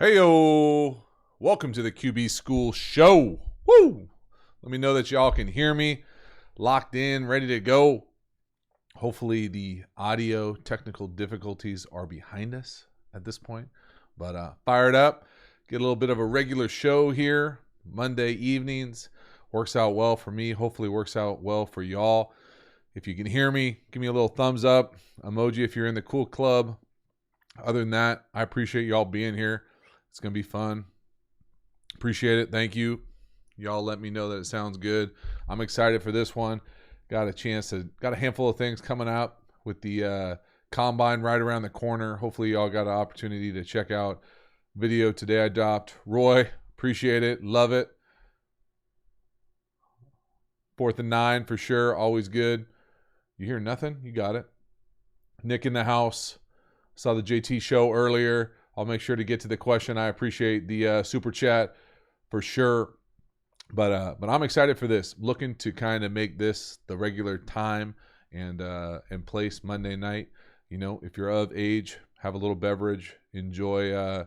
Heyo! Welcome to the QB School Show. Woo! Let me know that y'all can hear me. Locked in, ready to go. Hopefully the audio technical difficulties are behind us at this point. But fired up. Get a little bit of a regular show here. Monday evenings. Works out well for me. Hopefully works out well for y'all. If you can hear me, give me a little thumbs up. Emoji if you're in the cool club. Other than that, I appreciate y'all being here. It's going to be fun. Appreciate it. Thank you. Y'all let me know that it sounds good. I'm excited for this one. Got a handful of things coming up with the combine right around the corner. Hopefully y'all got an opportunity to check out video today I dropped. Roy, appreciate it. Love it. 4th and 9 for sure. Always good. You hear nothing? You got it. Nick in the house. Saw the JT show earlier. I'll make sure to get to the question. I appreciate the super chat for sure. But I'm excited for this. Looking to kind of make this the regular time and place Monday night. You know, if you're of age, have a little beverage, enjoy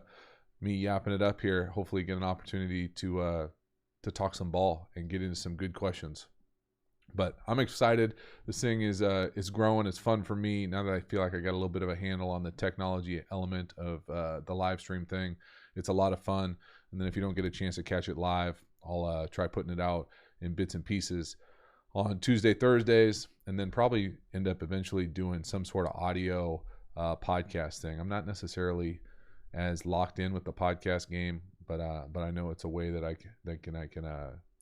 me yapping it up here. Hopefully get an opportunity to talk some ball and get into some good questions. But I'm excited. This thing is growing. It's fun for me now that I feel like I got a little bit of a handle on the technology element of the live stream thing. It's a lot of fun. And then if you don't get a chance to catch it live, I'll try putting it out in bits and pieces on Tuesday, Thursdays, and then probably end up eventually doing some sort of audio podcast thing. I'm not necessarily as locked in with the podcast game, but I know it's a way that I can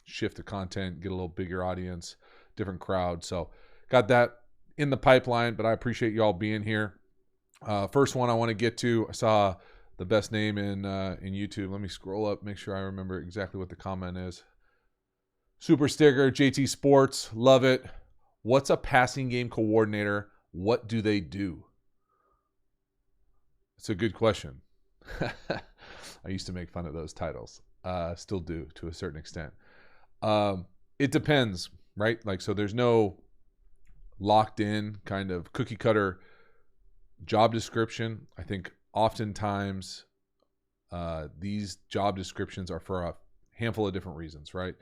shift the content, get a little bigger audience, different crowd. So got that in the pipeline, but I appreciate y'all being here. First one I want to get to, I saw the best name in YouTube. Let me scroll up, make sure I remember exactly what the comment is. Super sticker, JT Sports, love it. What's a passing game coordinator? What do they do? It's a good question. I used to make fun of those titles. Still do to a certain extent. It depends, right? Like, so there's no locked in kind of cookie cutter job description. I think oftentimes these job descriptions are for a handful of different reasons, right?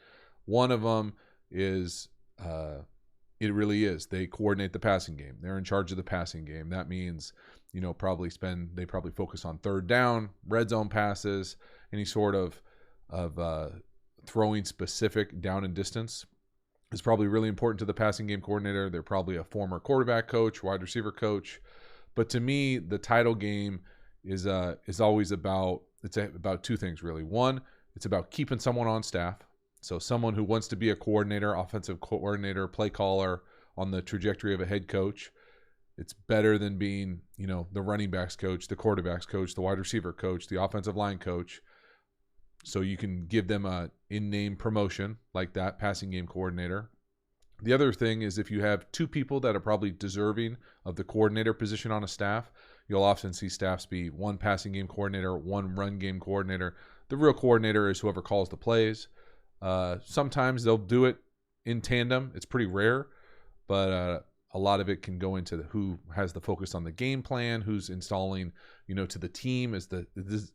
One of them is it really is. They coordinate the passing game. They're in charge of the passing game. That means, you know, they probably focus on third down, red zone passes, any sort of throwing specific down and distance is probably really important to the passing game coordinator. They're probably a former quarterback coach, wide receiver coach. But to me, the title game is always about two things really. One, it's about keeping someone on staff. So someone who wants to be a coordinator, offensive coordinator, play caller on the trajectory of a head coach. It's better than being, you know, the running backs coach, the quarterbacks coach, the wide receiver coach, the offensive line coach. So you can give them a in-name promotion like that, passing game coordinator. The other thing is if you have two people that are probably deserving of the coordinator position on a staff, you'll often see staffs be one passing game coordinator, one run game coordinator. The real coordinator is whoever calls the plays. Sometimes they'll do it in tandem. It's pretty rare, but a lot of it can go into who has the focus on the game plan, who's installing, you know, to the team. Is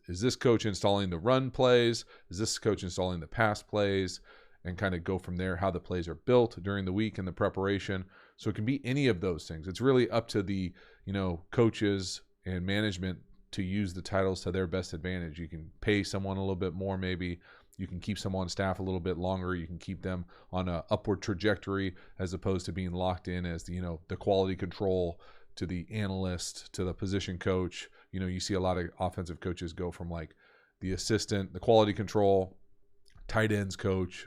this coach installing the run plays? Is this coach installing the pass plays? And kind of go from there, how the plays are built during the week and the preparation. So it can be any of those things. It's really up to the, you know, coaches and management to use the titles to their best advantage. You can pay someone a little bit more, maybe. You can keep someone on staff a little bit longer. You can keep them on an upward trajectory as opposed to being locked in as the, you know, the quality control to the analyst to the position coach. You know, you see a lot of offensive coaches go from like the assistant, the quality control, tight ends coach,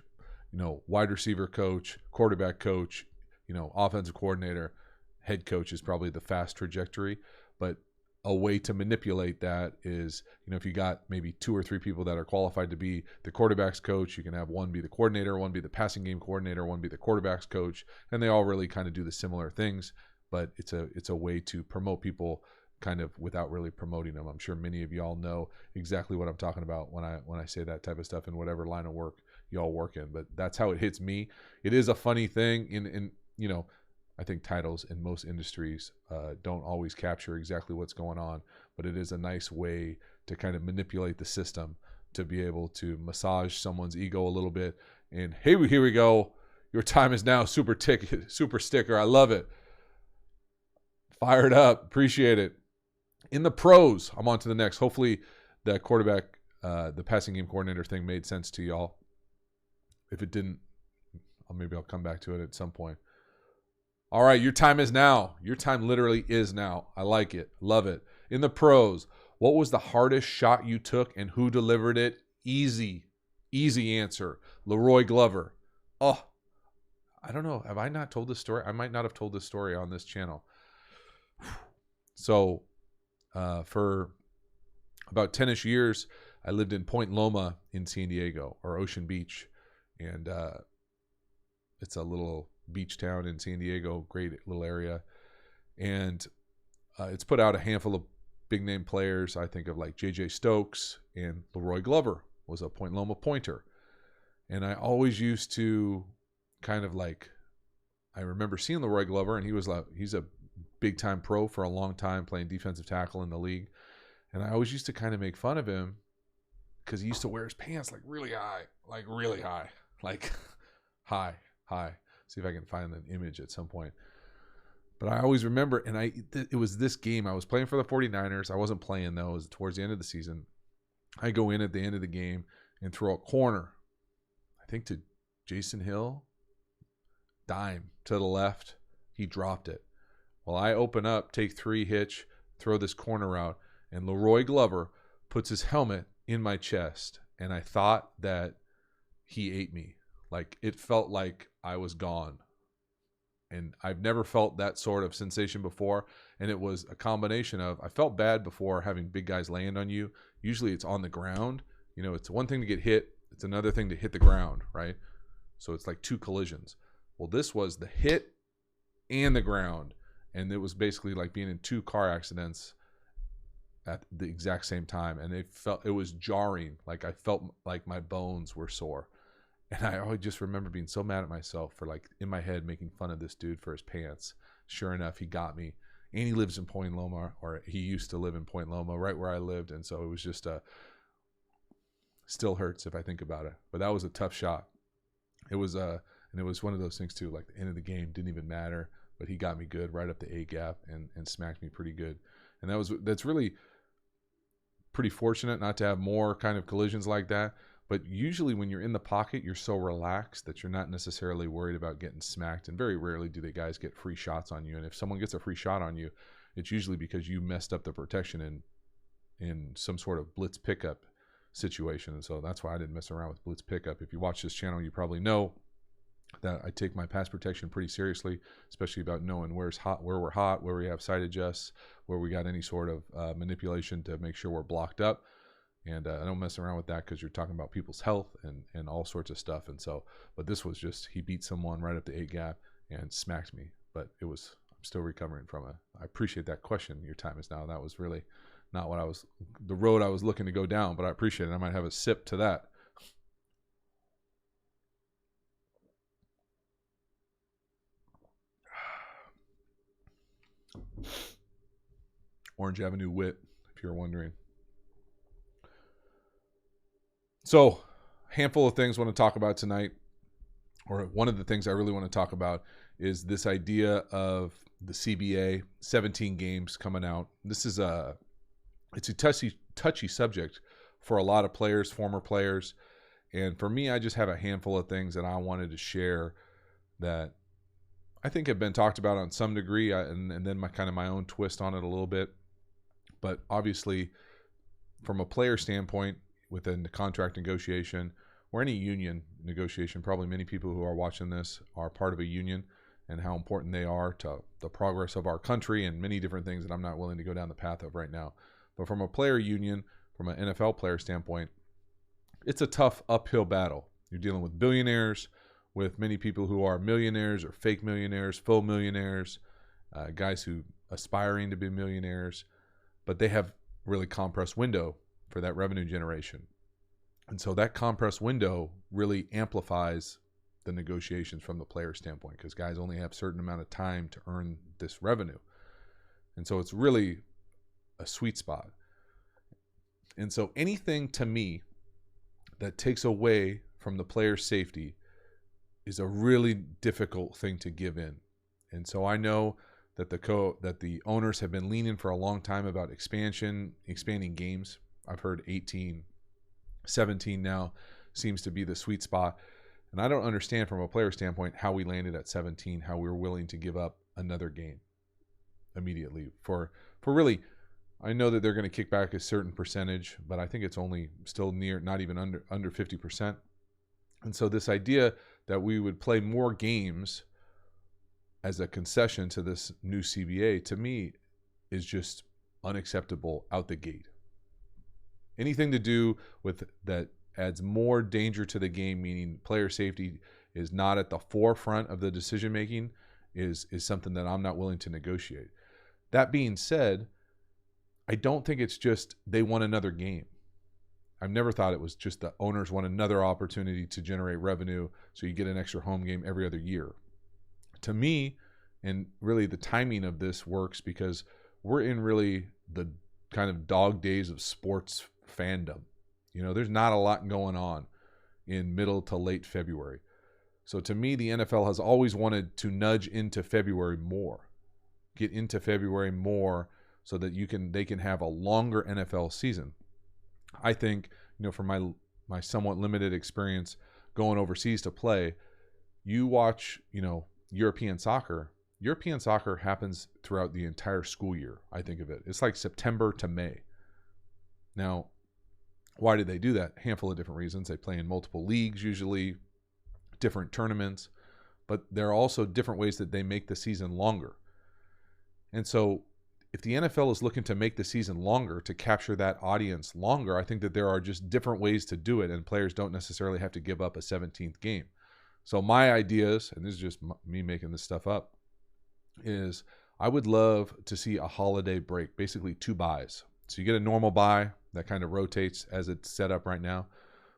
you know, wide receiver coach, quarterback coach, you know, offensive coordinator, head coach is probably the fast trajectory. But a way to manipulate that is, you know, if you got maybe 2 or 3 people that are qualified to be the quarterback's coach, you can have one be the coordinator, one be the passing game coordinator, one be the quarterback's coach, and they all really kind of do the similar things, but it's a way to promote people kind of without really promoting them. I'm sure many of y'all know exactly what I'm talking about when I say that type of stuff in whatever line of work y'all work in, but that's how it hits me. It is a funny thing in you know, I think titles in most industries don't always capture exactly what's going on, but it is a nice way to kind of manipulate the system to be able to massage someone's ego a little bit. And hey, here we go. Your time is now. Super sticker. I love it. Fired up. Appreciate it. In the pros, I'm on to the next. Hopefully the quarterback, the passing game coordinator thing made sense to y'all. If it didn't, maybe I'll come back to it at some point. All right, your time is now. Your time literally is now. I like it. Love it. In the pros, what was the hardest shot you took and who delivered it? Easy answer. Leroy Glover. Oh, I don't know. Have I not told this story? I might not have told this story on this channel. So for about 10-ish years, I lived in Point Loma in San Diego, or Ocean Beach. And it's a little beach town in San Diego, great little area. And it's put out a handful of big name players. I think of like J.J. Stokes, and Leroy Glover was a Point Loma Pointer. And I always used to kind of like, I remember seeing Leroy Glover, and he's a big time pro for a long time, playing defensive tackle in the league. And I always used to kind of make fun of him because he used to wear his pants like really high, like high. See if I can find an image at some point. But I always remember, and it was this game. I was playing for the 49ers. I wasn't playing, though. It was towards the end of the season. I go in at the end of the game and throw a corner, I think to Jason Hill. Dime to the left. He dropped it. Well, I open up, take 3 hitch, throw this corner out, and Leroy Glover puts his helmet in my chest. And I thought that he ate me. Like, it felt like I was gone. And I've never felt that sort of sensation before. And it was a combination of, I felt bad before having big guys land on you. Usually it's on the ground. You know, it's one thing to get hit. It's another thing to hit the ground, right? So it's like 2 collisions. Well, this was the hit and the ground. And it was basically like being in 2 car accidents at the exact same time. And it was jarring. Like I felt like my bones were sore. And I always just remember being so mad at myself for, like, in my head making fun of this dude for his pants. Sure enough, he got me. And he lives in Point Loma, or he used to live in Point Loma, right where I lived. And so it was just still hurts if I think about it. But that was a tough shot. It was and it was one of those things too, like the end of the game didn't even matter, but he got me good right up the A gap and smacked me pretty good. And that's really pretty fortunate not to have more kind of collisions like that. But usually when you're in the pocket, you're so relaxed that you're not necessarily worried about getting smacked. And very rarely do the guys get free shots on you. And if someone gets a free shot on you, it's usually because you messed up the protection in some sort of blitz pickup situation. And so that's why I didn't mess around with blitz pickup. If you watch this channel, you probably know that I take my pass protection pretty seriously, especially about knowing where we're hot, where we have side adjusts, where we got any sort of manipulation to make sure we're blocked up. And I don't mess around with that because you're talking about people's health and all sorts of stuff. And so, but this was just, he beat someone right up the A gap and smacked me. But I'm still recovering from it. I appreciate that question. Your time is now. That was really not the road I was looking to go down, but I appreciate it. I might have a sip to that. Orange Avenue Wit, if you're wondering. So, a handful of things I want to talk about tonight, or one of the things I really want to talk about is this idea of the CBA, 17 games coming out. This is it's a touchy subject for a lot of players, former players. And for me, I just have a handful of things that I wanted to share that I think have been talked about on some degree, and then my own twist on it a little bit. But obviously, from a player standpoint, within the contract negotiation or any union negotiation, probably many people who are watching this are part of a union and how important they are to the progress of our country and many different things that I'm not willing to go down the path of right now. But from a player union, from an NFL player standpoint, it's a tough uphill battle. You're dealing with billionaires, with many people who are millionaires or fake millionaires, faux millionaires, guys who aspiring to be millionaires, but they have really compressed window for that revenue generation. And so that compressed window really amplifies the negotiations from the player standpoint because guys only have a certain amount of time to earn this revenue. And so it's really a sweet spot. And so anything to me that takes away from the player's safety is a really difficult thing to give in. And so I know that the owners have been leaning for a long time about expanding games. I've heard 18, 17 now seems to be the sweet spot. And I don't understand from a player standpoint how we landed at 17, how we were willing to give up another game immediately for really. I know that they're going to kick back a certain percentage, but I think it's only still near, not even under 50%. And so this idea that we would play more games as a concession to this new CBA, to me, is just unacceptable out the gate. Anything to do with that adds more danger to the game, meaning player safety is not at the forefront of the decision making, is something that I'm not willing to negotiate. That being said, I don't think it's just they want another game. I've never thought it was just the owners want another opportunity to generate revenue so you get an extra home game every other year. To me, and really the timing of this works because we're in really the kind of dog days of sports fandom. You know, there's not a lot going on in middle to late February. So to me, the NFL has always wanted to nudge into February more, get into February more so that they can have a longer NFL season. I think, from my somewhat limited experience going overseas to play, you watch, European soccer. European soccer happens throughout the entire school year, I think of it. It's like September to May. Now, why do they do that? A handful of different reasons. They play in multiple leagues, usually different tournaments, but there are also different ways that they make the season longer. And so if the NFL is looking to make the season longer, to capture that audience longer, I think that there are just different ways to do it, and players don't necessarily have to give up a 17th game. So my ideas, and this is just me making this stuff up, is I would love to see a holiday break, basically 2 buys. So you get a normal buy that kind of rotates as it's set up right now,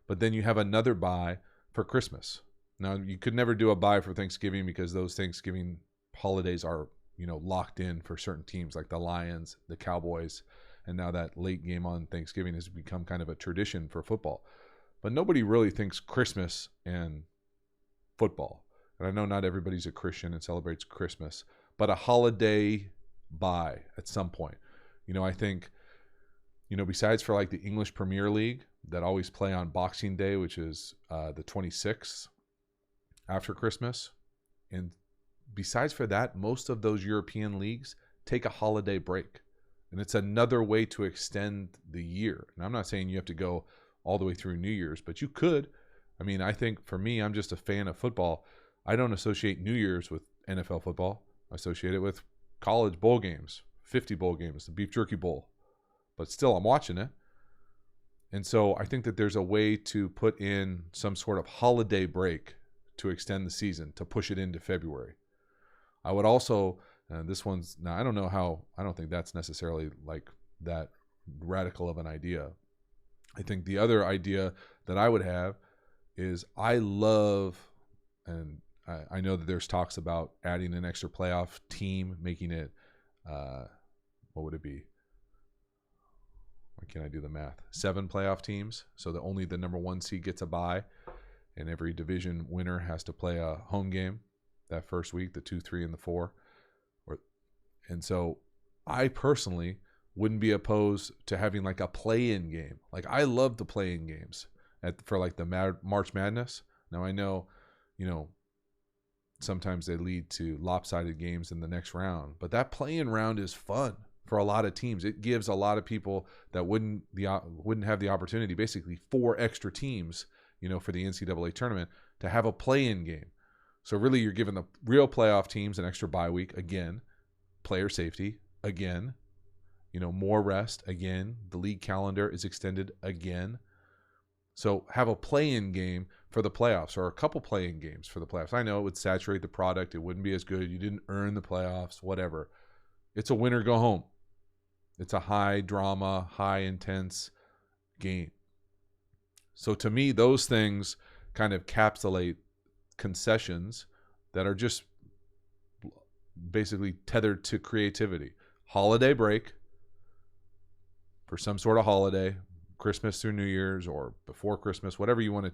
but then you have another buy for Christmas. Now, you could never do a buy for Thanksgiving because those Thanksgiving holidays are locked in for certain teams like the Lions, the Cowboys, and now that late game on Thanksgiving has become kind of a tradition for football. But nobody really thinks Christmas and football. And I know not everybody's a Christian and celebrates Christmas, but a holiday bye at some point. I think, besides for like the English Premier League that always play on Boxing Day, which is the 26th after Christmas, and besides for that, most of those European leagues take a holiday break. And it's another way to extend the year. And I'm not saying you have to go all the way through New Year's, but you could. I mean, I think for me, I'm just a fan of football. I don't associate New Year's with NFL football. I associate it with college bowl games, 50 bowl games, the Beef Jerky Bowl. But still, I'm watching it. And so I think that there's a way to put in some sort of holiday break to extend the season, to push it into February. I would also, this one's, now I don't think that's necessarily like that radical of an idea. I think the other idea that I would have is I love, and I know that there's talks about adding an extra playoff team, making it, what would it be? Why can't I do the math? 7 playoff teams, so that only the number 1 seed gets a bye, and every division winner has to play a home game that first week, the 2, 3, and the 4. And so I personally wouldn't be opposed to having like a play-in game. Like I love the play-in games for like the March Madness. Now I know, sometimes they lead to lopsided games in the next round, but that play-in round is fun for a lot of teams. It gives a lot of people that wouldn't have the opportunity, basically 4 extra teams, for the NCAA tournament, to have a play-in game. So really you're giving the real playoff teams an extra bye week again, player safety again, more rest again, the league calendar is extended again. So have a play-in game for the playoffs, or a couple play-in games for the playoffs. I know it would saturate the product. It wouldn't be as good. You didn't earn the playoffs, whatever. It's a win or go home. It's a high drama, high intense game. So to me, those things kind of encapsulate concessions that are just basically tethered to creativity. Holiday break, for some sort of holiday, Christmas through New Year's or before Christmas, whatever you want to,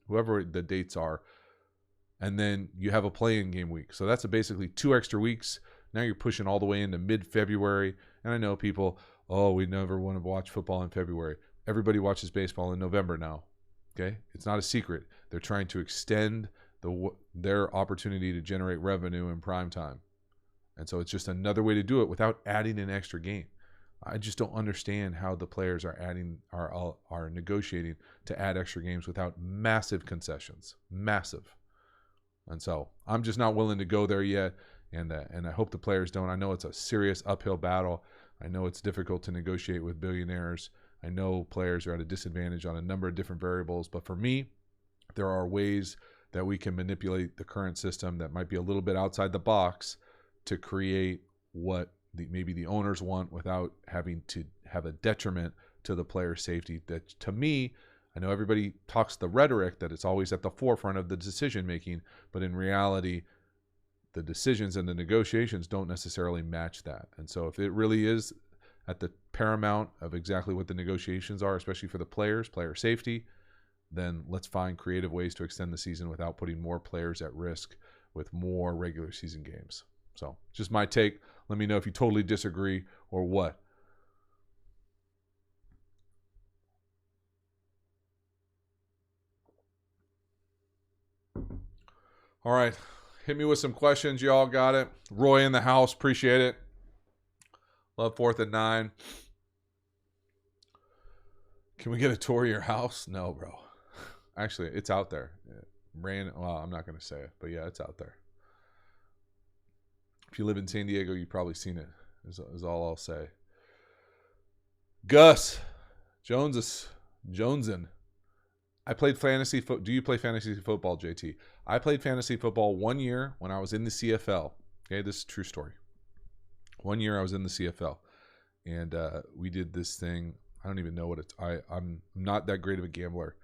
whoever the dates are. And then you have a play-in game week. So that's basically 2 extra weeks. Now you're pushing all the way into mid-February. And I know people, oh, we never want to watch football in February. Everybody watches baseball in November now. Okay? It's not a secret. They're trying to extend their opportunity to generate revenue in prime time. And so it's just another way to do it without adding an extra game. I just don't understand how the players are negotiating to add extra games without massive concessions. Massive. And so I'm just not willing to go there yet. And I hope the players don't. I know it's a serious uphill battle. I know it's difficult to negotiate with billionaires. I know players are at a disadvantage on a number of different variables. But for me, there are ways that we can manipulate the current system that might be a little bit outside the box to create what maybe the owners want without having to have a detriment to the player's safety. That, to me, I know everybody talks the rhetoric that it's always at the forefront of the decision making, but in reality, the decisions and the negotiations don't necessarily match that. And so if it really is at the paramount of exactly what the negotiations are, especially for the players, player safety, then let's find creative ways to extend the season without putting more players at risk with more regular season games. So just my take. Let me know if you totally disagree or what. All right. Hit me with some questions. Y'all got it. Roy in the house. Appreciate it. Love 4th and 9. Can we get a tour of your house? No, bro. Actually, it's out there. Well, I'm not going to say it, but yeah, it's out there. If you live in San Diego, you've probably seen it, is all I'll say. Gus Jonesin. I played fantasy football. Do you play fantasy football, JT? I played fantasy football 1 year when I was in the CFL. Okay, this is a true story. 1 year I was in the CFL, and we did this thing. I don't even know what it's. I'm not that great of a gambler.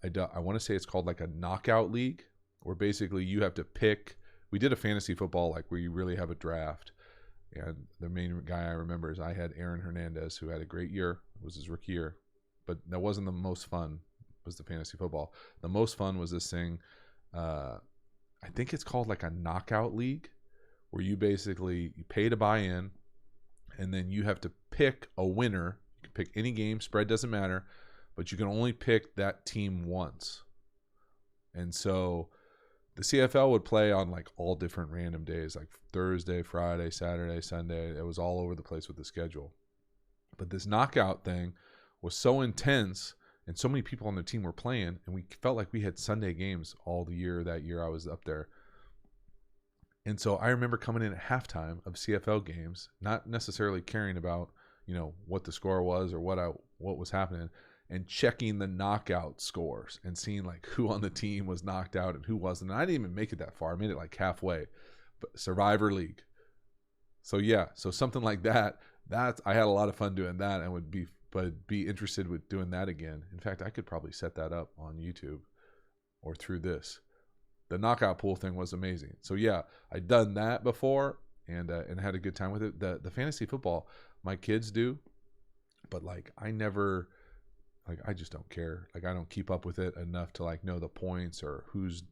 I want to say it's called like a knockout league, where basically you have to pick. We did a fantasy football like where you really have a draft. And the main guy I remember is I had Aaron Hernandez, who had a great year. It was his rookie year. But that wasn't the most fun, was the fantasy football. The most fun was this thing. I think it's called like a knockout league, where you basically you pay to buy in, and then you have to pick a winner. You can pick any game. Spread doesn't matter. But you can only pick that team once. And so the CFL would play on like all different random days, like Thursday, Friday, Saturday, Sunday. It was all over the place with the schedule. But this knockout thing was so intense, and so many people on the team were playing, and we felt like we had Sunday games all the year that year I was up there. And so I remember coming in at halftime of CFL games, not necessarily caring about, what the score was or what was happening, and checking the knockout scores and seeing like who on the team was knocked out and who wasn't. And I didn't even make it that far. I made it like halfway. But Survivor League. So yeah, so something like that. I had a lot of fun doing that, and would be interested with doing that again. In fact, I could probably set that up on YouTube or through this. The knockout pool thing was amazing. So yeah, I'd done that before and had a good time with it. The fantasy football, my kids do, but like I never. Like, I just don't care. Like, I don't keep up with it enough to, like, know the points or who's,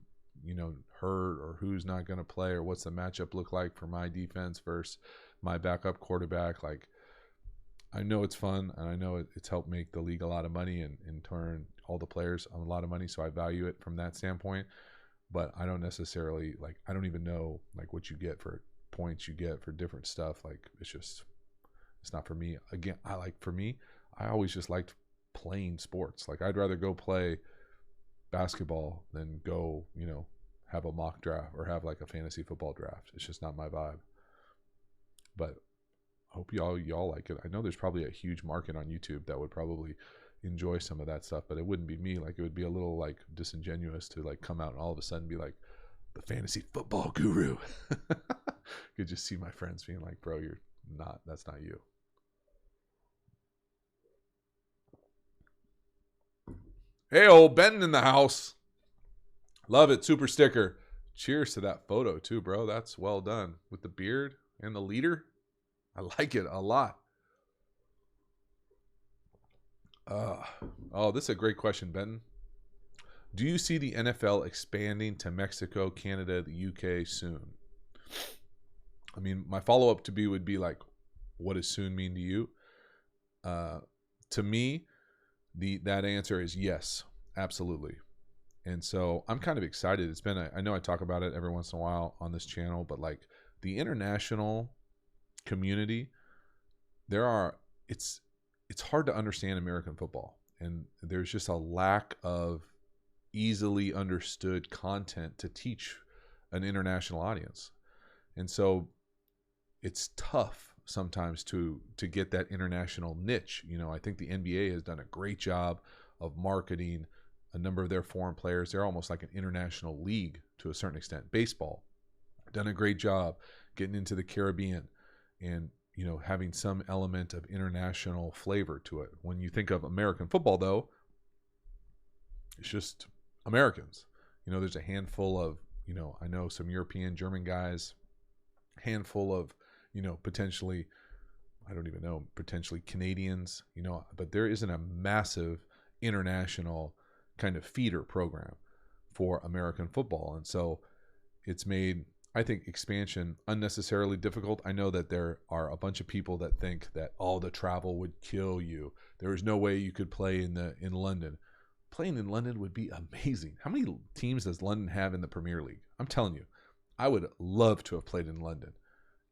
hurt or who's not going to play or what's the matchup look like for my defense versus my backup quarterback. Like, I know it's fun, and I know it's helped make the league a lot of money and in turn all the players a lot of money, so I value it from that standpoint. But I don't necessarily, like, I don't even know, like, what you get for points you get for different stuff. Like, it's not for me. Again, I always just liked playing sports. Like, I'd rather go play basketball than go, have a mock draft or have like a fantasy football draft. It's just not my vibe. But I hope y'all like it. I know there's probably a huge market on YouTube that would probably enjoy some of that stuff, but it wouldn't be me. Like, it would be a little like disingenuous to like come out and all of a sudden be like the fantasy football guru. Could just see my friends being like, bro, that's not you. Hey, old Ben in the house. Love it. Super sticker. Cheers to that photo too, bro. That's well done. With the beard and the leader. I like it a lot. Uh, oh, this is a great question, Benton. Do you see the NFL expanding to Mexico, Canada, the UK soon? I mean, my follow up would be like, what does soon mean to you? To me, that answer is yes, absolutely. And so I'm kind of excited. It's been I know I talk about it every once in a while on this channel, but like the international community, it's hard to understand American football, and there's just a lack of easily understood content to teach an international audience. And so it's tough sometimes to get that international niche. I think the NBA has done a great job of marketing a number of their foreign players. They're almost like an international league to a certain extent. Baseball done a great job getting into the Caribbean and having some element of international flavor to it. When you think of American football, though, it's just Americans. There's a handful of, I know some European, German guys, handful of, potentially, I don't even know, potentially Canadians, but there isn't a massive international kind of feeder program for American football. And so it's made, I think, expansion unnecessarily difficult. I know that there are a bunch of people that think that all the travel would kill you. There is no way you could play in London. Playing in London would be amazing. How many teams does London have in the Premier League? I'm telling you, I would love to have played in London.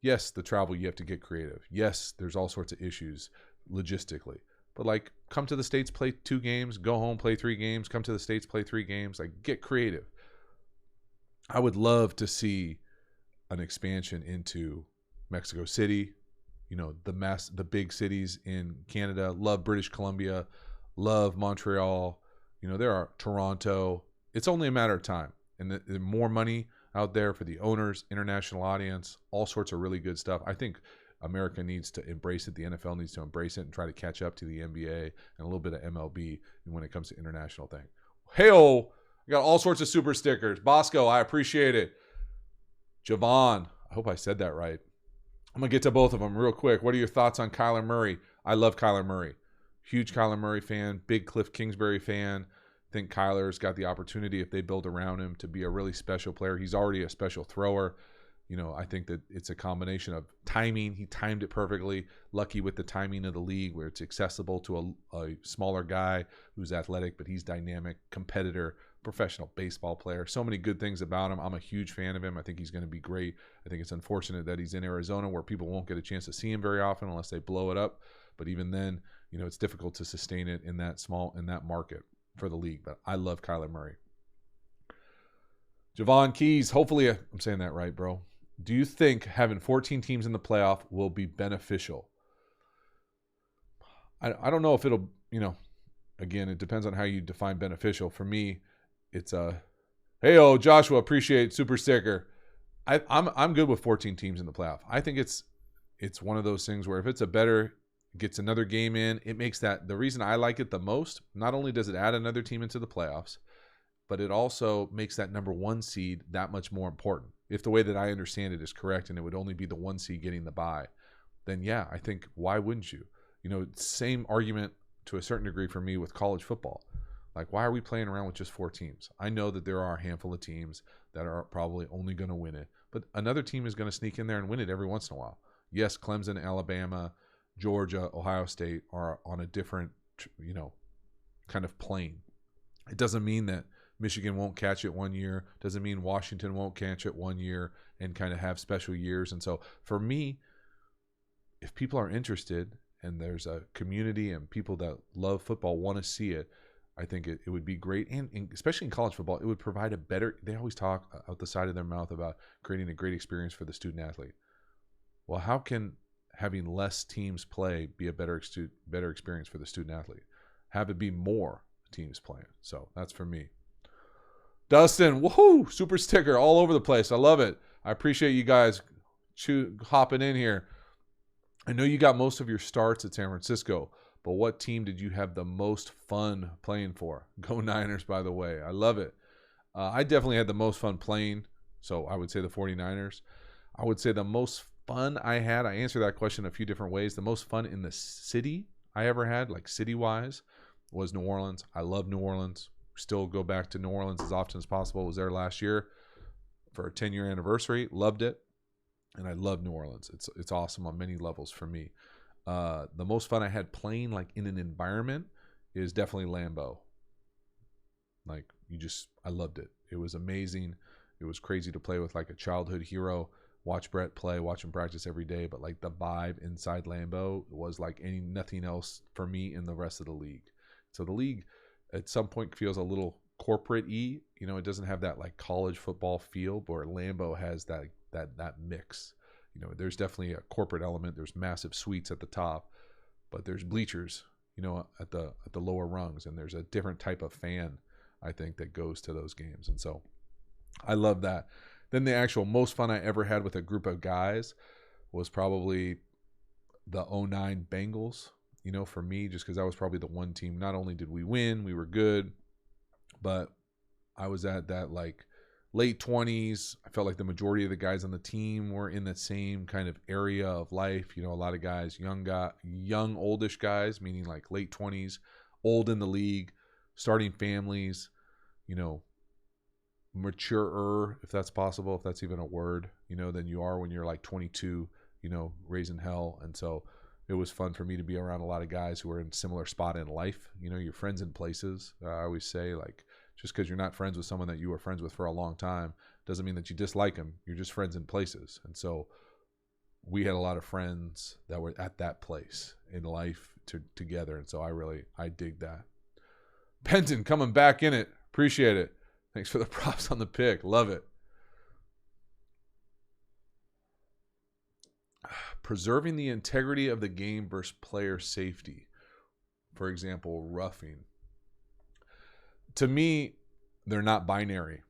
Yes, the travel, you have to get creative. Yes, there's all sorts of issues logistically. But like, come to the States, play 2 games, go home, play 3 games, come to the States, play 3 games. Like, get creative. I would love to see an expansion into Mexico City, the big cities in Canada. Love British Columbia, love Montreal. There are Toronto. It's only a matter of time. And the more money out there for the owners, international audience, all sorts of really good stuff. I think America needs to embrace it. The NFL needs to embrace it and try to catch up to the NBA and a little bit of MLB when it comes to international thing. Hey-oh, I got all sorts of super stickers. Bosco, I appreciate it. Javon, I hope I said that right. I'm going to get to both of them real quick. What are your thoughts on Kyler Murray? I love Kyler Murray. Huge Kyler Murray fan, big Cliff Kingsbury fan. I think Kyler's got the opportunity, if they build around him, to be a really special player. He's already a special thrower. I think that it's a combination of timing. He timed it perfectly. Lucky with the timing of the league where it's accessible to a smaller guy who's athletic, but he's dynamic, competitor, professional baseball player. So many good things about him. I'm a huge fan of him. I think he's going to be great. I think it's unfortunate that he's in Arizona where people won't get a chance to see him very often unless they blow it up. But even then, it's difficult to sustain it in that market for the league. But I love Kyler Murray. Javon Keys, hopefully I'm saying that right, bro. Do you think having 14 teams in the playoff will be beneficial? I don't know if it'll, again, it depends on how you define beneficial. For me, it's hey, Joshua, appreciate super sticker. I'm good with 14 teams in the playoff. I think it's one of those things where if it's gets another game in, it makes that the reason I like it the most. Not only does it add another team into the playoffs, but it also makes that number 1 seed that much more important. If the way that I understand it is correct and it would only be the 1 seed getting the bye, then yeah, I think why wouldn't you? Same argument to a certain degree for me with college football. Like, why are we playing around with just 4 teams? I know that there are a handful of teams that are probably only going to win it, but another team is going to sneak in there and win it every once in a while. Yes, Clemson, Alabama, Georgia, Ohio State are on a different, kind of plane. It doesn't mean that Michigan won't catch it one year. Doesn't mean Washington won't catch it one year and kind of have special years. And so for me, if people are interested and there's a community and people that love football want to see it, I think it would be great. And especially in college football, it would provide they always talk out the side of their mouth about creating a great experience for the student athlete. Well, how can having less teams play be a better experience for the student athlete? Have it be more teams playing. So that's for me. Dustin, woohoo, super sticker all over the place. I love it. I appreciate you guys hopping in here. I know you got most of your starts at San Francisco, but what team did you have the most fun playing for? Go Niners, by the way. I love it. I definitely had the most fun playing, so I would say the 49ers. I would say the most fun I answered that question a few different ways. The most fun in the city I ever had, like city-wise, was New Orleans. I love New Orleans. Still go back to New Orleans as often as possible. Was there last year for a 10-year anniversary. Loved it. And I love New Orleans. It's awesome on many levels for me. The most fun I had playing like in an environment is definitely Lambeau. Like I loved it. It was amazing. It was crazy to play with like a childhood hero. Watch Brett play, watch him practice every day. But like the vibe inside Lambeau was like nothing else for me in the rest of the league. So the league at some point feels a little corporate-y. You know, it doesn't have that like college football feel, but Lambeau has that mix. You know, there's definitely a corporate element. There's massive suites at the top, but there's bleachers, you know, at the lower rungs, and there's a different type of fan, I think, that goes to those games. And so I love that. Then the actual most fun I ever had with a group of guys was probably the 09 Bengals, you know, for me, just because I was probably the one team. Not only did we win, we were good, but I was at that like late 20s. I felt like the majority of the guys on the team were in the same kind of area of life. You know, a lot of guys, young, oldish guys, meaning like late 20s, old in the league, starting families, you know, maturer, if that's possible, if that's even a word, you know, than you are when you're like 22, you know, raising hell. And so it was fun for me to be around a lot of guys who are in a similar spot in life. You know, you're friends in places. I always say, like, just because you're not friends with someone that you were friends with for a long time doesn't mean that you dislike them. You're just friends in places. And so we had a lot of friends that were at that place in life together. And so I dig that. Benton coming back in it. Appreciate it. Thanks for the props on the pick. Love it. Preserving the integrity of the game versus player safety. For example, roughing. To me, they're not binary.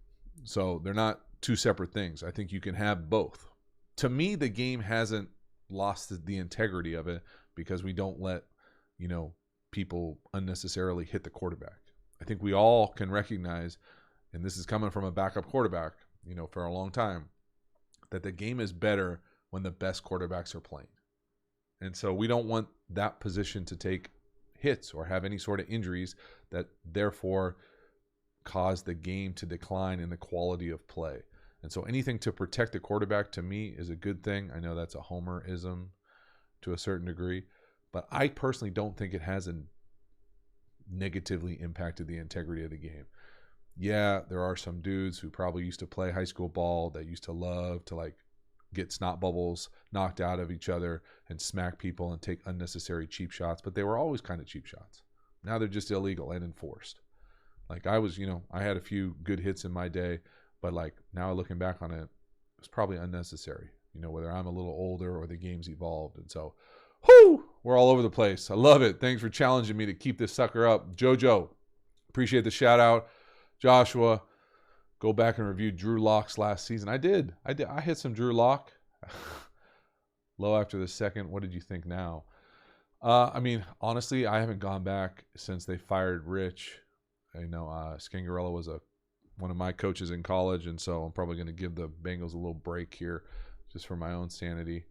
So they're not two separate things. I think you can have both. To me, the game hasn't lost the integrity of it because we don't let, you know, people unnecessarily hit the quarterback. I think we all can recognize, and this is coming from a backup quarterback, you know, for a long time, that the game is better when the best quarterbacks are playing. And so we don't want that position to take hits or have any sort of injuries that therefore cause the game to decline in the quality of play. And so anything to protect the quarterback, to me, is a good thing. I know that's a homerism to a certain degree, but I personally don't think it hasn't negatively impacted the integrity of the game. Yeah, there are some dudes who probably used to play high school ball that used to love to like get snot bubbles knocked out of each other and smack people and take unnecessary cheap shots, but they were always kind of cheap shots. Now they're just illegal and enforced. Like I was, you know, I had a few good hits in my day, but like now looking back on it, it's probably unnecessary, you know, whether I'm a little older or the game's evolved. And so, we're all over the place. I love it. Thanks for challenging me to keep this sucker up. Jojo, appreciate the shout out. Joshua, go back and review Drew Lock's last season. I did. I hit some Drew Lock. Low after the second. What did you think now? I mean, honestly, I haven't gone back since they fired Rich. I know Scangarello was one of my coaches in college, and so I'm probably going to give the Bengals a little break here just for my own sanity.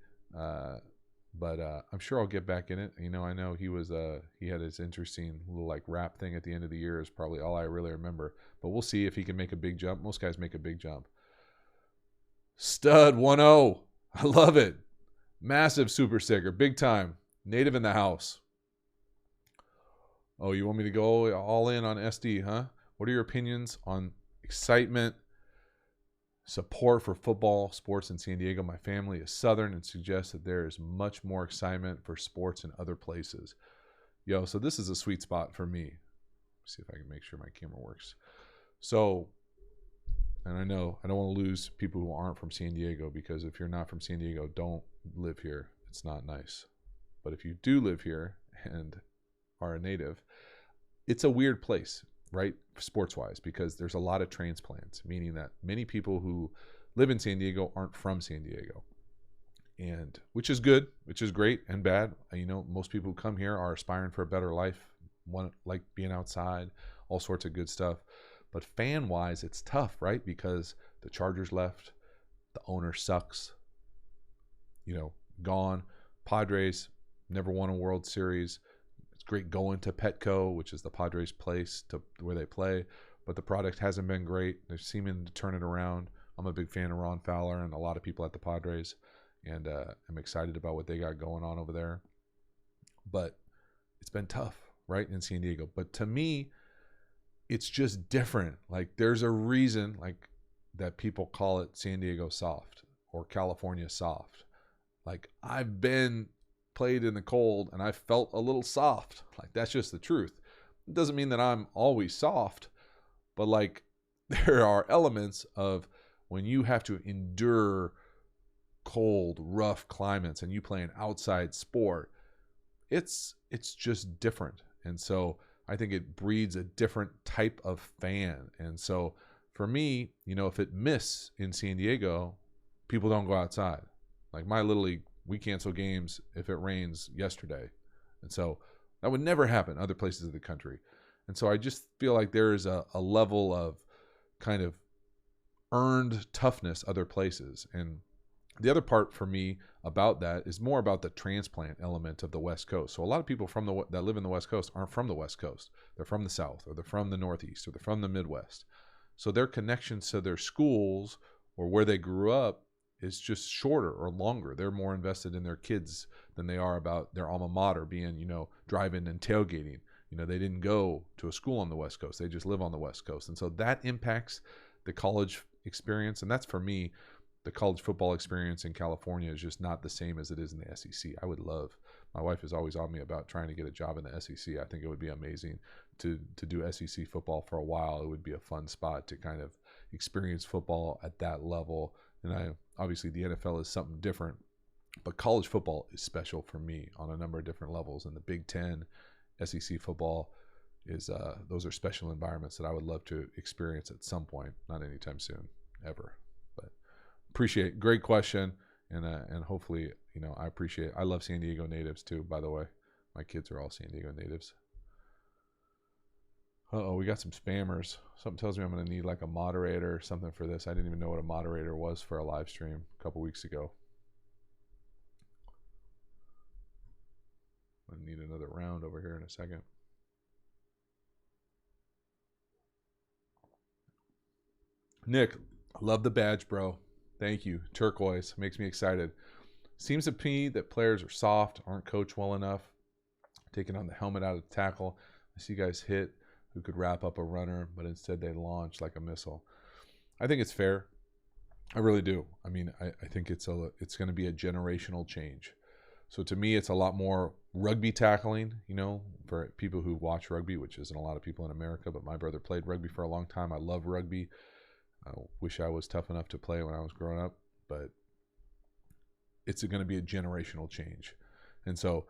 But I'm sure I'll get back in it. You know, I know he had his interesting little like rap thing at the end of the year is probably all I really remember. But we'll see if he can make a big jump. Most guys make a big jump. Stud 1-0. I love it. Massive super sticker. Big time. Native in the house. Oh, you want me to go all in on SD, huh? What are your opinions on excitement, support for football, sports in San Diego? My family is Southern and suggests that there is much more excitement for sports in other places. Yo, so this is a sweet spot for me. Let's see if I can make sure my camera works. So, and I know I don't want to lose people who aren't from San Diego, because if you're not from San Diego, don't live here. It's not nice. But if you do live here and are a native, it's a weird place, right, sports-wise, because there's a lot of transplants, meaning that many people who live in San Diego aren't from San Diego, and which is good, which is great and bad. You know, most people who come here are aspiring for a better life, want like being outside, all sorts of good stuff. But fan-wise, it's tough, right, because the Chargers left, the owner sucks, you know, gone. Padres never won a World Series. great going to Petco, which is the Padres' place to where they play, but the product hasn't been great. They're seeming to turn it around. I'm a big fan of Ron Fowler and a lot of people at the Padres, and I'm excited about what they got going on over there. But it's been tough, right, in San Diego. But to me, it's just different. Like, there's a reason, like, that people call it San Diego soft or California soft. Like, I've been played in the cold and I felt a little soft. Like, that's just the truth. It doesn't mean that I'm always soft, but like, there are elements of when you have to endure cold, rough climates and you play an outside sport, it's just different. And so I think it breeds a different type of fan. And so for me, you know, if it miss in San Diego, people don't go outside. Like my Little League, we cancel games if it rains yesterday. And so that would never happen other places of the country. And so I just feel like there is a level of kind of earned toughness other places. And the other part for me about that is more about the transplant element of the West Coast. So a lot of people that live in the West Coast aren't from the West Coast. They're from the South, or they're from the Northeast, or they're from the Midwest. So their connections to their schools or where they grew up is just shorter or longer. They're more invested in their kids than they are about their alma mater being, you know, driving and tailgating. You know, they didn't go to a school on the West Coast. They just live on the West Coast. And so that impacts the college experience. And that's, for me, the college football experience in California is just not the same as it is in the SEC. I would love, my wife is always on me about trying to get a job in the SEC. I think it would be amazing to do SEC football for a while. It would be a fun spot to kind of experience football at that level. And obviously the NFL is something different, but college football is special for me on a number of different levels. And the Big Ten, SEC football is those are special environments that I would love to experience at some point, not anytime soon, ever. But appreciate, great question, and hopefully, you know, I love San Diego natives too, by the way. My kids are all San Diego natives. We got some spammers. Something tells me I'm going to need like a moderator or something for this. I didn't even know what a moderator was for a live stream a couple weeks ago. I need another round over here in a second. Nick, love the badge, bro. Thank you. Turquoise makes me excited. Seems to me that players are soft, aren't coached well enough, taking on the helmet out of the tackle. I see guys hit who could wrap up a runner, but instead they launch like a missile. I think it's fair. I really do. I mean, I think it's going to be a generational change. So to me, it's a lot more rugby tackling, you know, for people who watch rugby, which isn't a lot of people in America, but my brother played rugby for a long time. I love rugby. I wish I was tough enough to play when I was growing up, but it's going to be a generational change. And so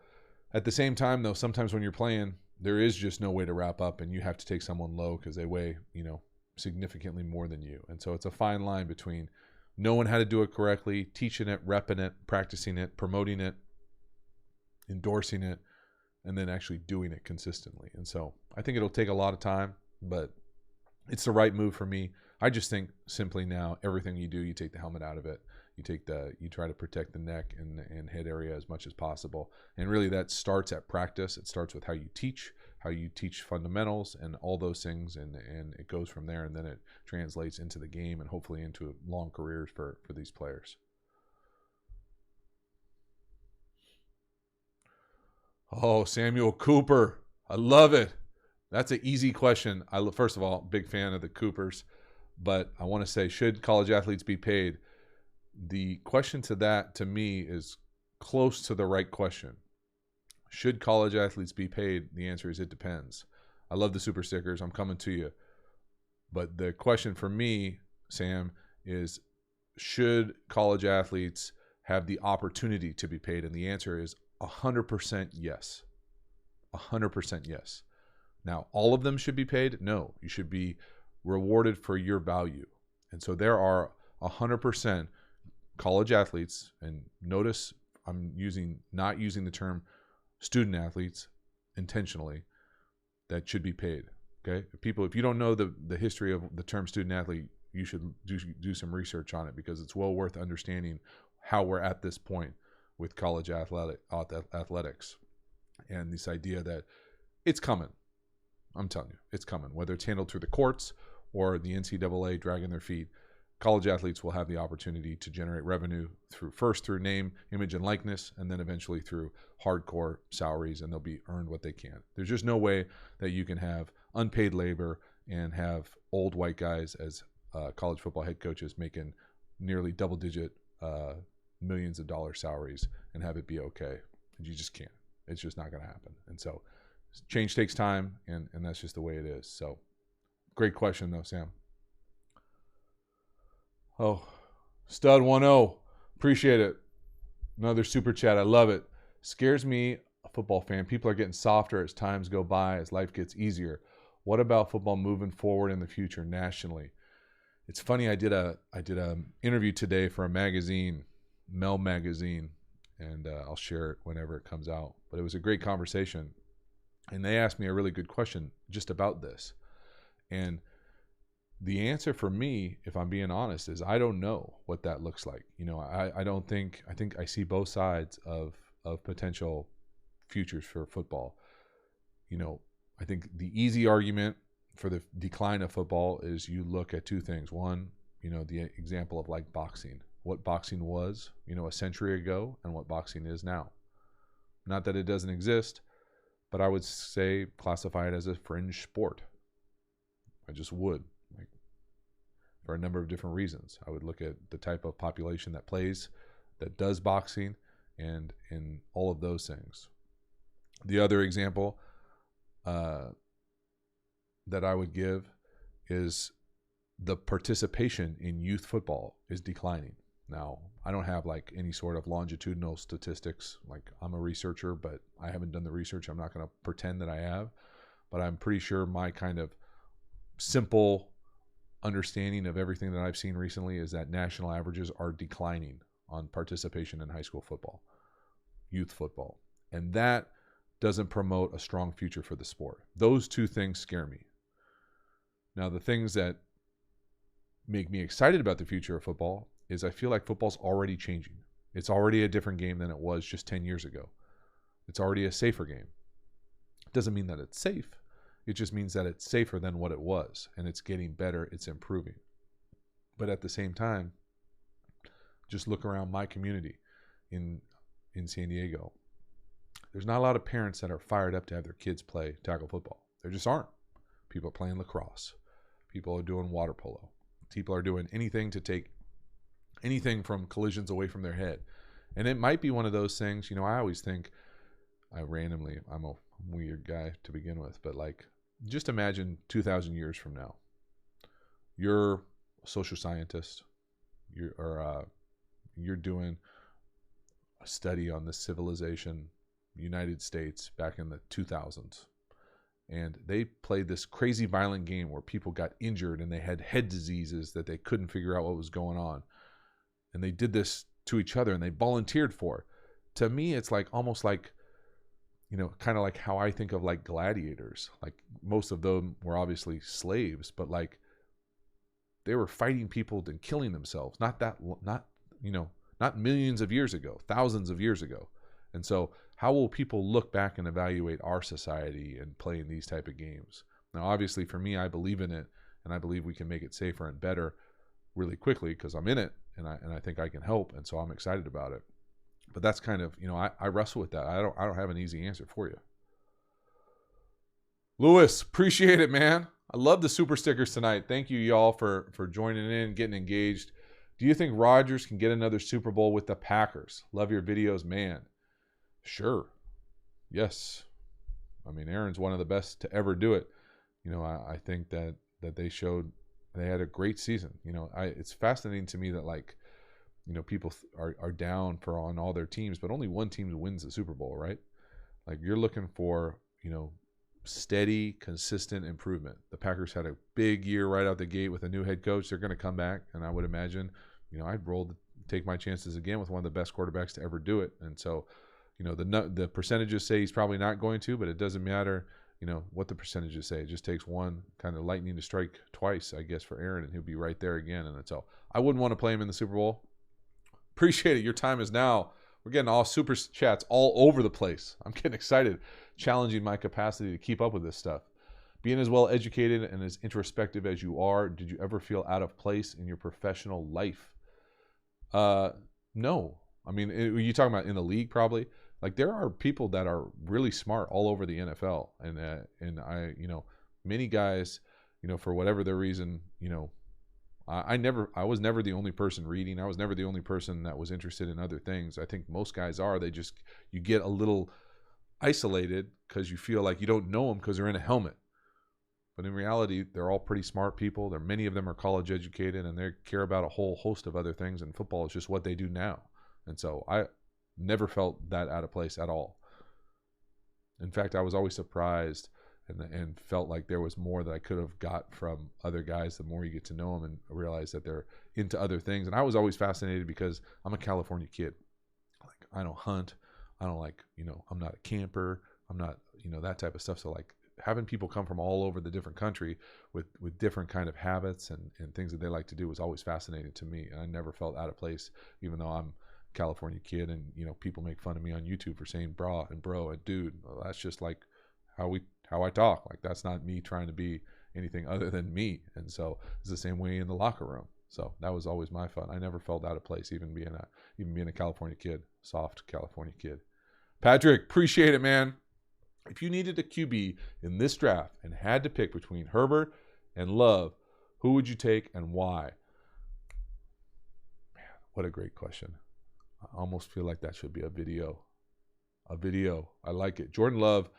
at the same time, though, sometimes when you're playing, there is just no way to wrap up, and you have to take someone low because they weigh, you know, significantly more than you. And so it's a fine line between knowing how to do it correctly, teaching it, repping it, practicing it, promoting it, endorsing it, and then actually doing it consistently. And so I think it'll take a lot of time, but it's the right move for me. I just think simply now, everything you do, you take the helmet out of it. You try to protect the neck and head area as much as possible. And really that starts at practice. It starts with how you teach fundamentals and all those things. And it goes from there, and then it translates into the game and hopefully into long careers for these players. Oh, Samuel Cooper. I love it. That's an easy question. First of all, big fan of the Coopers, but I want to say, should college athletes be paid? The question to that, to me, is close to the right question. Should college athletes be paid? The answer is it depends. I love the super stickers. I'm coming to you. But the question for me, Sam, is should college athletes have the opportunity to be paid? And the answer is 100% yes. 100% yes. Now, all of them should be paid? No. You should be rewarded for your value. And so there are 100% college athletes, and notice I'm not using the term student athletes intentionally, that should be paid. Okay, if you don't know the history of the term student athlete, you should do some research on it, because it's well worth understanding how we're at this point with college athletics, and this idea that it's coming. I'm telling you, it's coming. Whether it's handled through the courts or the NCAA dragging their feet, college athletes will have the opportunity to generate revenue through name, image, and likeness, and then eventually through hardcore salaries, and they'll be earned what they can. There's just no way that you can have unpaid labor and have old white guys as college football head coaches making nearly double-digit millions of dollar salaries and have it be okay. You just can't. It's just not going to happen. And so change takes time, and that's just the way it is. So great question, though, Sam. Oh, Stud 1-0. Appreciate it. Another super chat. I love it. Scares me, a football fan. People are getting softer as times go by, as life gets easier. What about football moving forward in the future nationally? It's funny. I did a interview today for a magazine, Mel Magazine, and I'll share it whenever it comes out. But it was a great conversation, and they asked me a really good question just about this. And the answer for me, if I'm being honest, is I don't know what that looks like. I think I see both sides of potential futures for football. I think the easy argument for the decline of football is you look at two things. One, the example of like boxing, what boxing was, a century ago, and what boxing is now. Not that it doesn't exist, but I would say classify it as a fringe sport. I just would. For a number of different reasons. I would look at the type of population that does boxing, and in all of those things. The other example that I would give is the participation in youth football is declining. Now, I don't have like any sort of longitudinal statistics. Like, I'm a researcher, but I haven't done the research. I'm not going to pretend that I have, but I'm pretty sure my kind of simple understanding of everything that I've seen recently is that national averages are declining on participation in high school football, youth football. And that doesn't promote a strong future for the sport. Those two things scare me. Now, the things that make me excited about the future of football is I feel like football's already changing. It's already a different game than it was just 10 years ago. It's already a safer game. It doesn't mean that it's safe. It just means that it's safer than what it was, and it's getting better, it's improving. But at the same time, just look around my community in San Diego. There's not a lot of parents that are fired up to have their kids play tackle football. There just aren't. People are playing lacrosse. People are doing water polo. People are doing anything to take anything from collisions away from their head. And it might be one of those things, I always think, I'm a weird guy to begin with, but like, just imagine 2,000 years from now, you're a social scientist, you're doing a study on the civilization, United States, back in the 2000s, and they played this crazy violent game where people got injured and they had head diseases that they couldn't figure out what was going on, and they did this to each other and they volunteered for it. To me, it's like almost like, kind of like how I think of like gladiators. Like, most of them were obviously slaves, but like they were fighting people and killing themselves. Not millions of years ago, thousands of years ago. And so how will people look back and evaluate our society and playing these type of games? Now, obviously for me, I believe in it, and I believe we can make it safer and better really quickly because I'm in it, and I think I can help. And so I'm excited about it. But that's kind of, I wrestle with that. I don't have an easy answer for you. Lewis, appreciate it, man. I love the super stickers tonight. Thank you, y'all, for joining in, getting engaged. Do you think Rodgers can get another Super Bowl with the Packers? Love your videos, man. Sure. Yes. I mean, Aaron's one of the best to ever do it. I think that they had a great season. It's fascinating to me that people are down on all their teams, but only one team wins the Super Bowl, right? Like, you're looking for, steady, consistent improvement. The Packers had a big year right out the gate with a new head coach. They're going to come back, and I would imagine, I'd take my chances again with one of the best quarterbacks to ever do it. And so, the percentages say he's probably not going to, but it doesn't matter, what the percentages say. It just takes one kind of lightning to strike twice, I guess, for Aaron, and he'll be right there again. And so I wouldn't want to play him in the Super Bowl. Appreciate it. Your time is now. We're getting all super chats all over the place. I'm getting excited, challenging my capacity to keep up with this stuff. Being as well educated and as introspective as you are, did you ever feel out of place in your professional life? No. I mean, you talking about in the league probably? Like there are people that are really smart all over the NFL, and I, many guys, for whatever their reason, I was never the only person reading. I was never the only person that was interested in other things. I think most guys are. You get a little isolated because you feel like you don't know them because they're in a helmet. But in reality, they're all pretty smart people. Many of them are college educated, and they care about a whole host of other things, and football is just what they do now. And so I never felt that out of place at all. In fact, I was always surprised and felt like there was more that I could have got from other guys the more you get to know them and realize that they're into other things. And I was always fascinated because I'm a California kid. Like I don't hunt. I don't like, I'm not a camper. I'm not, that type of stuff. So like having people come from all over the different country with different kind of habits and things that they like to do was always fascinating to me. And I never felt out of place, even though I'm a California kid and, people make fun of me on YouTube for saying bra and bro and dude. Well, that's just like how I talk. Like that's not me trying to be anything other than me. And so it's the same way in the locker room. So that was always my fun. I never felt out of place, even being a California kid, soft California kid. Patrick, appreciate it, man. If you needed a QB in this draft and had to pick between Herbert and Love, who would you take and why? Man, what a great question. I almost feel like that should be a video. I like it. Jordan Love,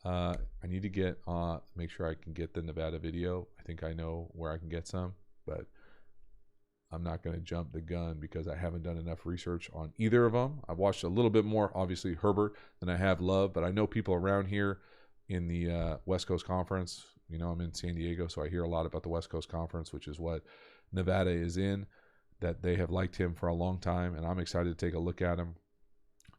I need to make sure I can get the Nevada video. I think I know where I can get some, but I'm not going to jump the gun because I haven't done enough research on either of them. I've watched a little bit more, obviously, Herbert than I have Love, but I know people around here in the West Coast Conference. I'm in San Diego, so I hear a lot about the West Coast Conference, which is what Nevada is in, that they have liked him for a long time, and I'm excited to take a look at him.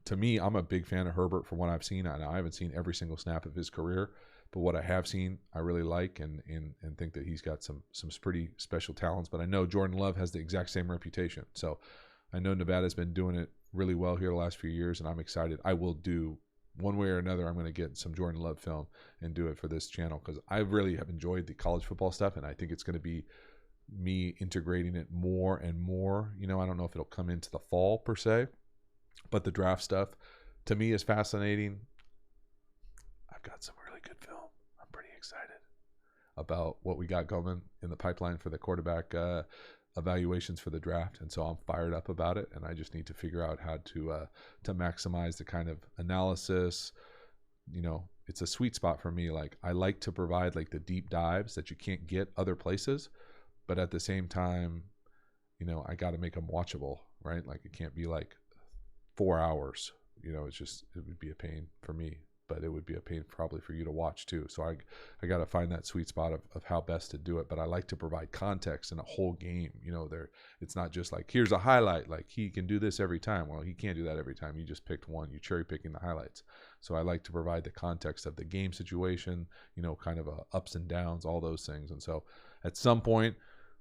To me, I'm a big fan of Herbert from what I've seen. I haven't seen every single snap of his career, but what I have seen, I really like and think that he's got some pretty special talents. But I know Jordan Love has the exact same reputation. So I know Nevada's been doing it really well here the last few years, and I'm excited. I will do one way or another. I'm going to get some Jordan Love film and do it for this channel because I really have enjoyed the college football stuff, and I think it's going to be me integrating it more and more. I don't know if it'll come into the fall per se, but the draft stuff to me is fascinating. I've got some really good film. I'm pretty excited about what we got going in the pipeline for the quarterback evaluations for the draft, and so I'm fired up about it. And I just need to figure out how to maximize the kind of analysis. It's a sweet spot for me. Like I like to provide like the deep dives that you can't get other places, but at the same time, I got to make them watchable, right? Like it can't be like 4 hours. It would be a pain for me, but it would be a pain probably for you to watch too. So I got to find that sweet spot of how best to do it. But I like to provide context in a whole game. It's not just like, here's a highlight, like he can do this every time. Well, he can't do that every time. You just picked one, you cherry picking the highlights. So I like to provide the context of the game situation, kind of ups and downs, all those things. And so at some point,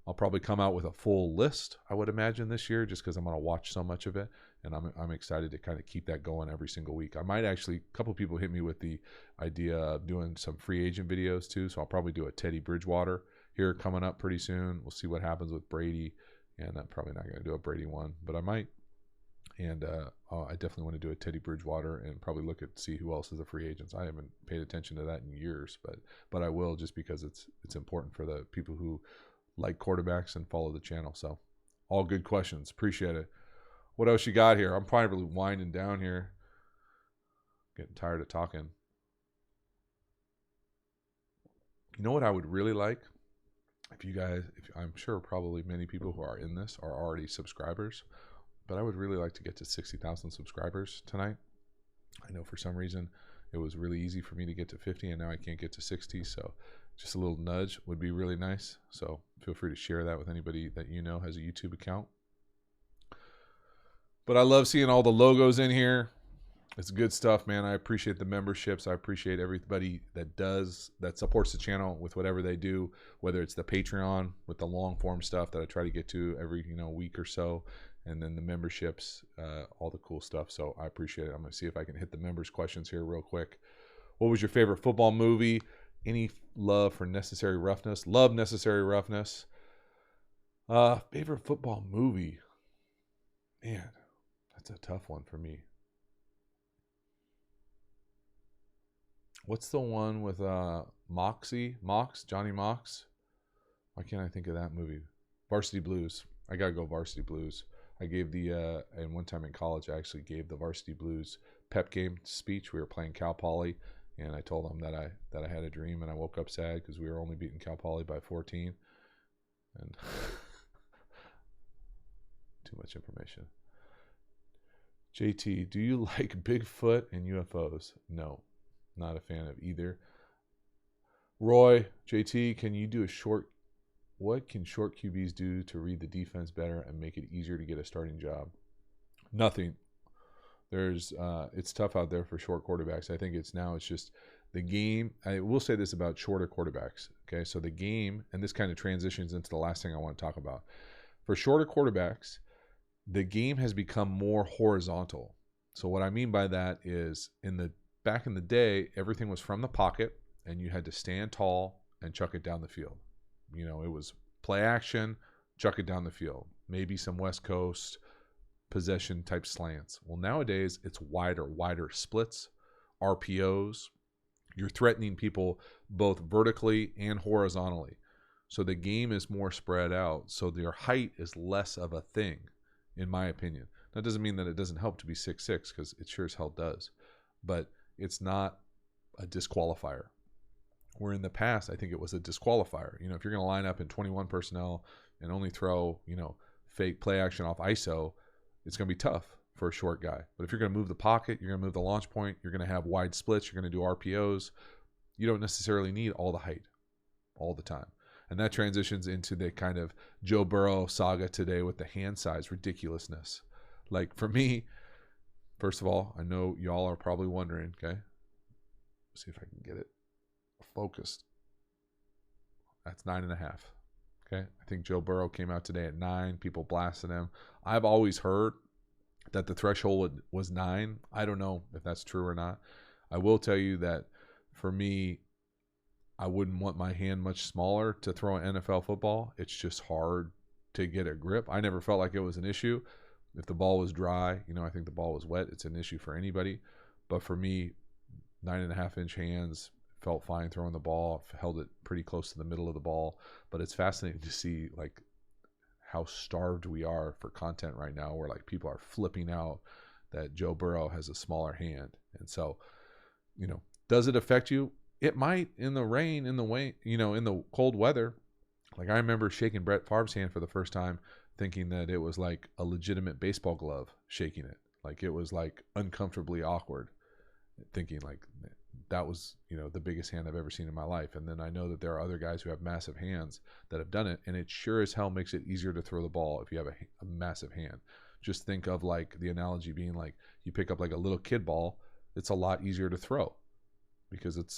I'll probably come out with a full list, I would imagine, this year, just because I'm going to watch so much of it. And I'm excited to kind of keep that going every single week. I might actually, a couple of people hit me with the idea of doing some free agent videos too. So I'll probably do a Teddy Bridgewater here coming up pretty soon. We'll see what happens with Brady. And I'm probably not going to do a Brady one, but I might. And I definitely want to do a Teddy Bridgewater and probably look at see who else is a free agents. I haven't paid attention to that in years, but I will, just because it's important for the people who like quarterbacks and follow the channel. So all good questions. Appreciate it. What else you got here? I'm probably winding down here. Getting tired of talking. You know what I would really like? I'm sure probably many people who are in this are already subscribers, but I would really like to get to 60,000 subscribers tonight. I know for some reason it was really easy for me to get to 50 and now I can't get to 60. So just a little nudge would be really nice. So feel free to share that with anybody that has a YouTube account. But I love seeing all the logos in here. It's good stuff, man. I appreciate the memberships. I appreciate everybody that supports the channel with whatever they do, whether it's the Patreon with the long form stuff that I try to get to every week or so, and then the memberships, all the cool stuff. So I appreciate it. I'm going to see if I can hit the members' questions here real quick. What was your favorite football movie? Any love for Necessary Roughness? Love Necessary Roughness. Favorite football movie? Man, that's a tough one for me. What's the one with Johnny Mox? Why can't I think of that movie? Varsity Blues. I gotta go Varsity Blues. I gave and one time in college, I actually gave the Varsity Blues pep game speech. We were playing Cal Poly, and I told them that I had a dream, and I woke up sad because we were only beating Cal Poly by 14. And too much information. JT, do you like Bigfoot and UFOs? No, not a fan of either. Roy, JT, can you do a short? What can short QBs do to read the defense better and make it easier to get a starting job? Nothing. It's tough out there for short quarterbacks. I think it's just the game. I will say this about shorter quarterbacks. Okay, so the game, and this kind of transitions into the last thing I want to talk about. For shorter quarterbacks, the game has become more horizontal. So what I mean by that is back in the day, everything was from the pocket, and you had to stand tall and chuck it down the field. It was play action, chuck it down the field. Maybe some West Coast possession type slants. Well, nowadays it's wider splits, RPOs. You're threatening people both vertically and horizontally. So the game is more spread out. So their height is less of a thing, in my opinion. That doesn't mean that it doesn't help to be 6'6", because it sure as hell does. But it's not a disqualifier. Where in the past, I think it was a disqualifier. If you're going to line up in 21 personnel and only throw, fake play action off ISO, it's going to be tough for a short guy. But if you're going to move the pocket, you're going to move the launch point, you're going to have wide splits, you're going to do RPOs, you don't necessarily need all the height all the time. And that transitions into the kind of Joe Burrow saga today with the hand size ridiculousness. Like for me, first of all, I know y'all are probably wondering, okay? Let's see if I can get it focused. That's 9.5. Okay. I think Joe Burrow came out today at 9. People blasted him. I've always heard that the threshold was 9. I don't know if that's true or not. I will tell you that for me, I wouldn't want my hand much smaller to throw an NFL football. It's just hard to get a grip. I never felt like it was an issue. If the ball was dry, I think the ball was wet, it's an issue for anybody. But for me, 9.5-inch hands, felt fine throwing the ball, held it pretty close to the middle of the ball. But it's fascinating to see like how starved we are for content right now, where like people are flipping out that Joe Burrow has a smaller hand. And so, does it affect you? It might in the rain, in the cold weather. Like I remember shaking Brett Favre's hand for the first time, thinking that it was like a legitimate baseball glove shaking it. Like it was like uncomfortably awkward, thinking like that was, the biggest hand I've ever seen in my life. And then I know that there are other guys who have massive hands that have done it. And it sure as hell makes it easier to throw the ball if you have a massive hand. Just think of like the analogy being like you pick up like a little kid ball. It's a lot easier to throw because it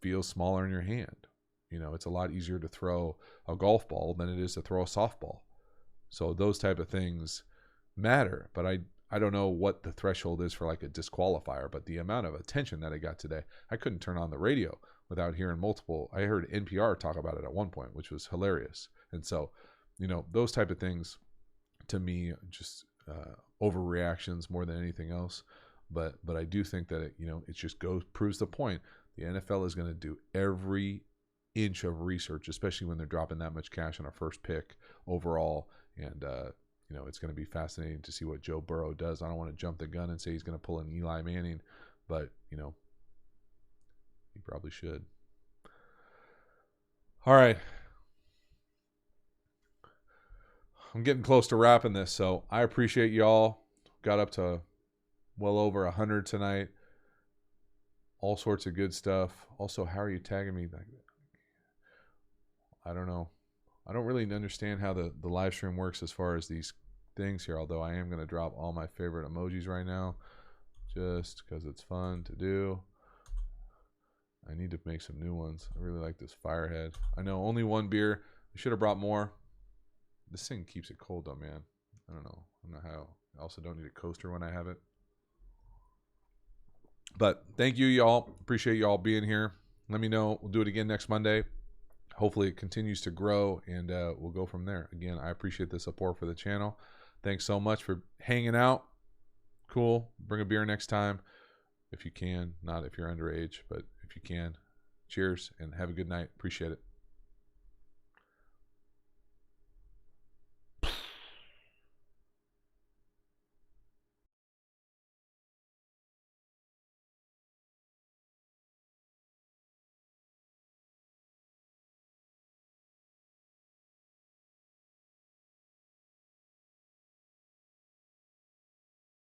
feels smaller in your hand. It's a lot easier to throw a golf ball than it is to throw a softball. So those type of things matter. But I don't know what the threshold is for like a disqualifier, but the amount of attention that I got today, I couldn't turn on the radio without hearing multiple. I heard NPR talk about it at one point, which was hilarious. And so, those type of things to me, just overreactions more than anything else. But I do think that it just proves the point. The NFL is going to do every inch of research, especially when they're dropping that much cash on a first pick overall. And, it's going to be fascinating to see what Joe Burrow does. I don't want to jump the gun and say he's going to pull an Eli Manning, but, he probably should. All right. I'm getting close to wrapping this, so I appreciate y'all. Got up to well over 100 tonight. All sorts of good stuff. Also, how are you tagging me? I don't know. I don't really understand how the live stream works as far as these things here, although I am going to drop all my favorite emojis right now just because it's fun to do. I need to make some new ones. I really like this Firehead. I know only one beer. I should have brought more. This thing keeps it cold though, man. I don't know. I don't know how. I also don't need a coaster when I have it. But thank you, y'all. Appreciate y'all being here. Let me know. We'll do it again next Monday. Hopefully it continues to grow, and we'll go from there. Again, I appreciate the support for the channel. Thanks so much for hanging out. Cool. Bring a beer next time if you can. Not if you're underage, but if you can. Cheers and have a good night. Appreciate it.